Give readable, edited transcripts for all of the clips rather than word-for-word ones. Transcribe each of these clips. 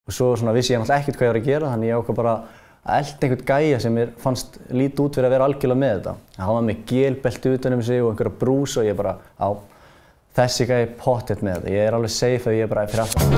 Og svo vissi ég náttúrulega ekkert hvað ég var að gera, þannig ég ákvað bara að elta einhvern gæja sem mér fannst lítið út fyrir að vera algjörlega með þetta. Hann var með gelbelti utan um sig og einhverja brús og ég bara, á, þessi gæi pottþétt með þetta. Ég er alveg safe ef ég bara er fyrir aftan.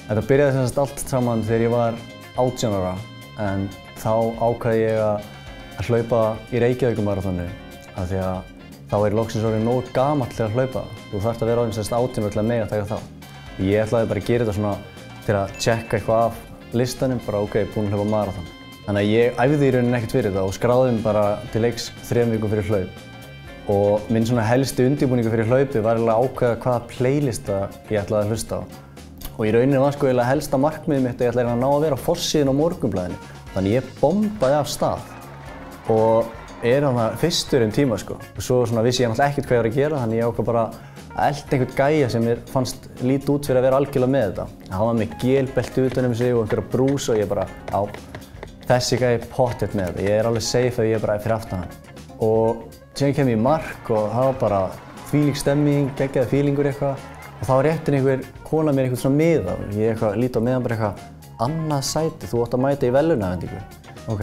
Þetta byrjaði sem sagt allt saman þegar ég var 18 ára, en þá ákvað ég að hlaupa í Reykjavíkurmaraþoninu af því að þá er ég loksins orðinn nógu gamall til að hlaupa. Þú þarft að vera orðinn 18 ára til að mega taka þátt. Ég ætlaði bara að gera þetta svona til að checka eitthvað af listanum, bara ok, búinn að hlaupa maraþon. Þannig að ég æfði í rauninni ekkert fyrir þetta og skráði mig bara til leiks 3 vikum fyrir hlaup. Og minn svona helsti undirbúningur fyrir hlaupi var eiginlega að ákveða hvaða playlista ég ætlaði að hlusta á. Og í rauninni var sko eiginlega helsta markmiðið mitt að ég ætlaði að ná að vera á forsíðunni á Morgunblaðinu. Þannig ég bombaði af stað og er þarna fyrstur tíma sko. Og svo vissi ég náttúrulega ekkert hvað ég var að gera, þannig ég ákvað bara að elta einhvern gæja sem mér fannst lítið út fyrir að vera algjörlega með þetta. Hann var með gelbelti utan um sig og einhverja brús og ég bara, á, þessi gæi pottþétt með þetta. Ég er alveg safe ef ég bara er fyrir aftan hann. Og síðan kem ég í mark og það var bara þvílík stemming, geggjaður feelingur eitthvað. Og þá réttir einhver kona mér eitthvað svona miða og ég lít á miðan bara eitthvað, annað sæti, þú átt að mæta í verðlaunaafhendingu. Ok,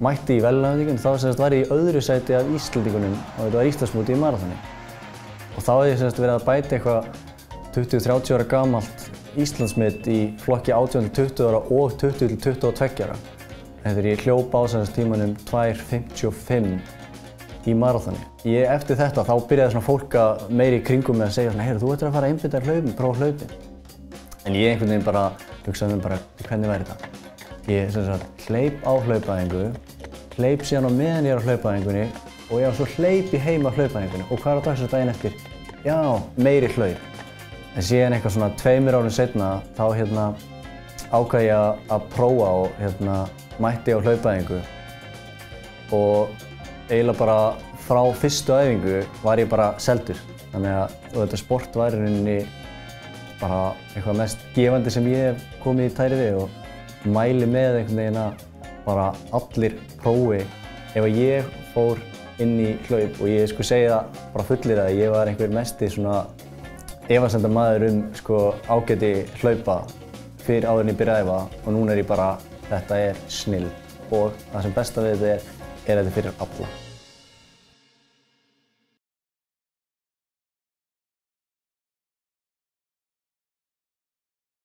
mætti í verðlaunaafhendingu, þá var ég í öðru sæti af Íslendingunum og þetta var Íslandsmótið í maraþoni. Og þá hef ég verið að bæta eitthvað 20-30 ára gamalt Íslandsmet í flokki 18-20 ára og 20-22 ára. Þegar ég hljóp á tímanum 2:55 í maraþoni. Eftir þetta þá byrjaði fólk meira í kringum með að segja heyrðu, þú ættir að fara að einbeita þér hlaupin, prófa hlaupin. En ég einhvern veginn bara hugsaði mér bara, hvernig væri þetta? Ég hleyp á hlaupaæfingu, hleyp síðan á meðan ég er á hlaupaæfingunni og ég á svo hleypi heim á hlaupaæfingunni. Og hvað er á dagsdaginn eftir? Já, meiri hlaup. En síðan eitthvað svona 2 árum seinna þá ákvað ég að prófa og mætti á hlaupaæfingu. Og eiginlega bara frá fyrstu æfingu var ég bara seldur. Þannig að þetta sport var í rauninni bara eitthvað mest gefandi sem ég hef komið í tæri við og mæli með einhvern veginn að bara allir prófi. Ef ég fór inn í hlaup og ég segi það bara fullir að ég var einhver mesti svona efasemdamaður ágæti hlaupa fyrir áður en ég byrjaði að æfa og núna er ég bara, þetta er snilld og það sem besta við þetta er að þetta er fyrir alla.